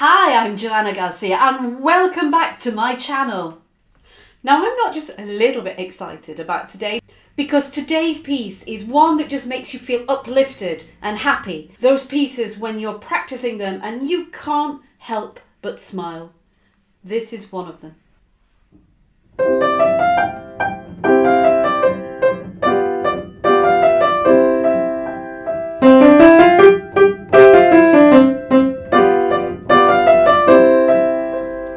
Hi, I'm Joanna Garcia and welcome back to my channel. Now I'm not just a little bit excited about today because today's piece is one that just makes you feel uplifted and happy. Those pieces when you're practicing them and you can't help but smile. This is one of them.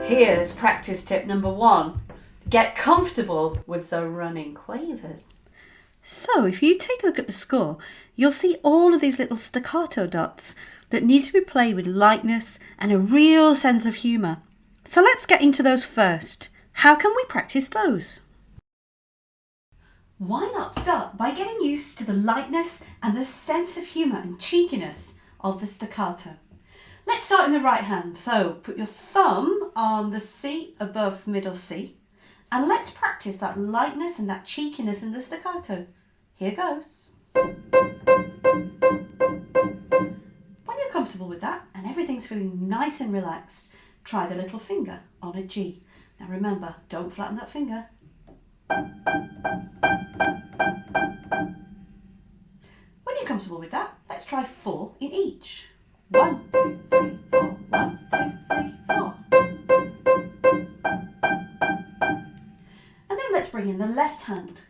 Here's practice tip number 1. Get comfortable with the running quavers. So if you take a look at the score, you'll see all of these little staccato dots that need to be played with lightness and a real sense of humour. So let's get into those first. How can we practice those? Why not start by getting used to the lightness and the sense of humour and cheekiness of the staccato. Let's start in the right hand. So put your thumb on the C above middle C and let's practice that lightness and that cheekiness in the staccato. Here goes. When you're comfortable with that and everything's feeling nice and relaxed, try the little finger on a G. Now remember, don't flatten that finger. When you're comfortable with that, let's try 4 in each. 1, 2, 3, 4. 1, 2, 3, 4. And then let's bring in the left hand.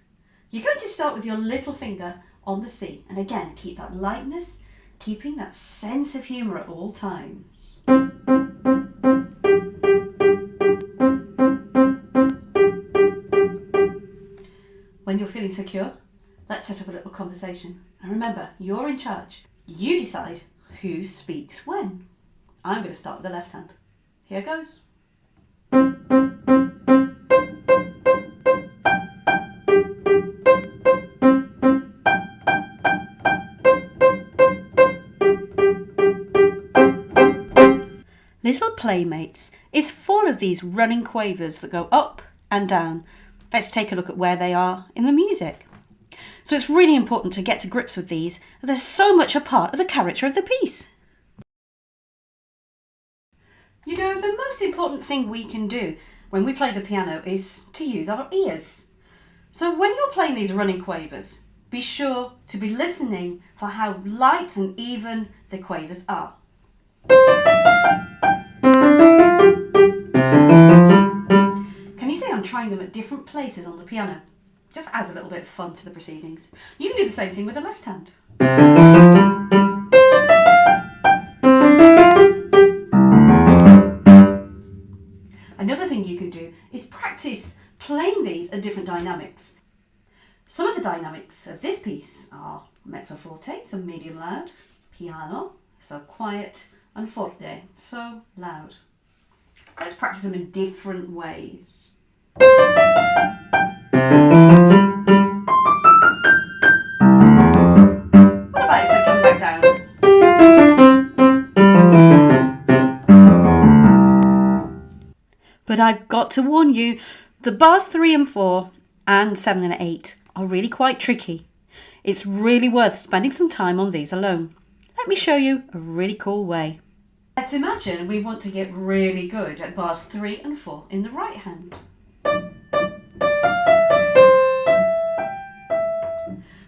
You're going to start with your little finger on the C. And again, keep that lightness, keeping that sense of humour at all times. When you're feeling secure, let's set up a little conversation. And remember, you're in charge. You decide who speaks when. I'm going to start with the left hand. Here goes. Little Playmates is full of these running quavers that go up and down. Let's take a look at where they are in the music. So it's really important to get to grips with these, as they're so much a part of the character of the piece. You know, the most important thing we can do when we play the piano is to use our ears. So when you're playing these running quavers, be sure to be listening for how light and even the quavers are. Can you see I'm trying them at different places on the piano? Just adds a little bit of fun to the proceedings. You can do the same thing with the left hand. Another thing you can do is practice playing these at different dynamics. Some of the dynamics of this piece are mezzo forte, so medium loud, piano, so quiet, and forte, so loud. Let's practice them in different ways. What about if I come back down? But I've got to warn you, the bars 3 and 4 and 7 and 8 are really quite tricky. It's really worth spending some time on these alone. Let me show you a really cool way. Let's imagine we want to get really good at bars 3 and 4 in the right hand.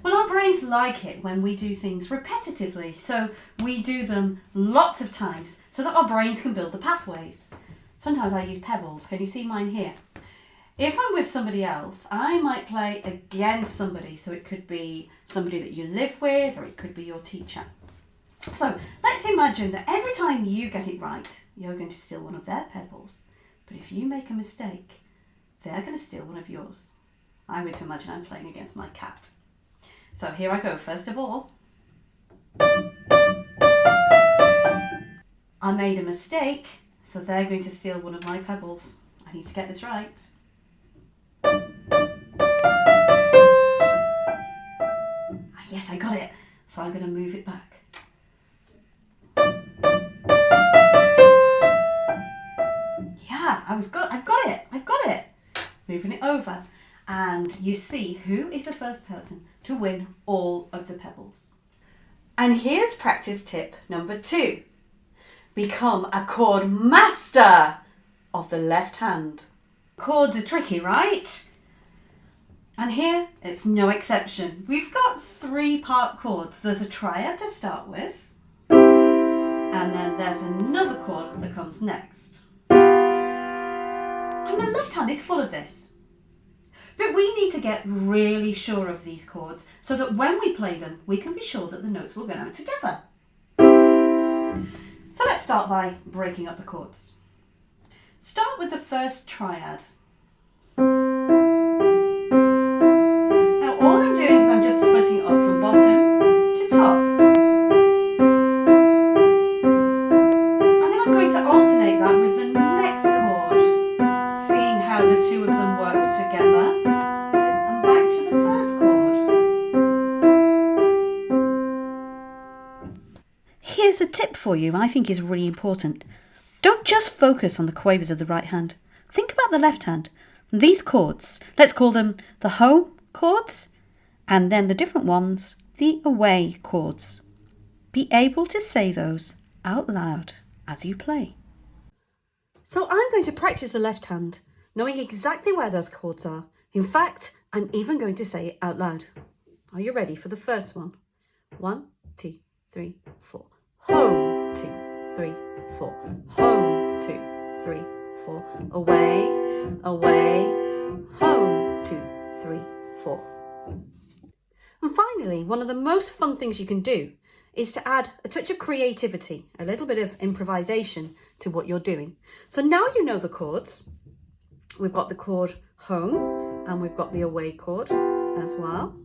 Well, our brains like it when we do things repetitively, so we do them lots of times so that our brains can build the pathways. Sometimes I use pebbles. Can you see mine here? If I'm with somebody else, I might play against somebody, so it could be somebody that you live with or it could be your teacher. So let's imagine that every time you get it right, you're going to steal one of their pebbles. But if you make a mistake, they're going to steal one of yours. I'm going to imagine I'm playing against my cat. So here I go. First of all, I made a mistake, so they're going to steal one of my pebbles. I need to get this right. Yes, I got it. So I'm going to move it back. Yeah, I've got it. Moving it over. And you see who is the first person to win all of the pebbles. And here's practice tip number 2. become a chord master of the left hand. Chords are tricky, right? And here it's no exception. We've got 3-part chords. There's a triad to start with, and then there's another chord that comes next. And the left hand is full of this. But we need to get really sure of these chords so that when we play them, we can be sure that the notes will go out together. So let's start by breaking up the chords. Start with the first triad. Now all I'm doing is I'm just splitting it up from bottom to top. And then I'm going to alternate that with the next chord, seeing how the two of them work together. And back to the first chord. Here's a tip for you I think is really important. Don't just focus on the quavers of the right hand. Think about the left hand. These chords, let's call them the home chords, and then the different ones, the away chords. Be able to say those out loud as you play. So I'm going to practice the left hand, knowing exactly where those chords are. In fact, I'm even going to say it out loud. Are you ready for the first one? 1, 2, 3, 4. Home, 2, 3, 4. Home, 2, 3, 4. Away, away. Home, 2, 3, 4. And finally, one of the most fun things you can do is to add a touch of creativity, a little bit of improvisation to what you're doing. So now you know the chords. We've got the chord home and we've got the away chord as well.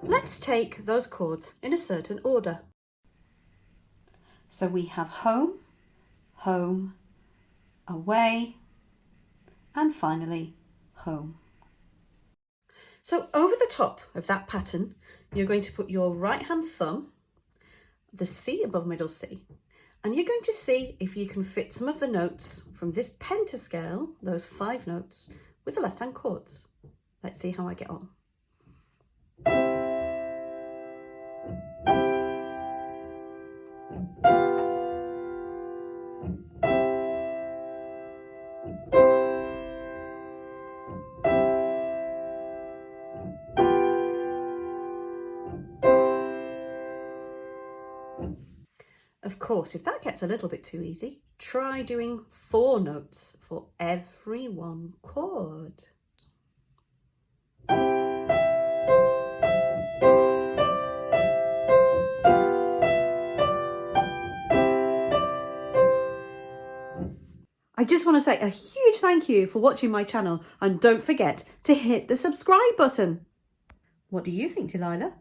Let's take those chords in a certain order. So we have home, home, away, and finally home. So over the top of that pattern, you're going to put your right hand thumb, the C above middle C, and you're going to see if you can fit some of the notes from this pentascale, those 5 notes, with the left hand chords. Let's see how I get on. Of course, if that gets a little bit too easy, try doing 4 notes for every one chord. I just want to say a huge thank you for watching my channel, and don't forget to hit the subscribe button. What do you think, Delilah?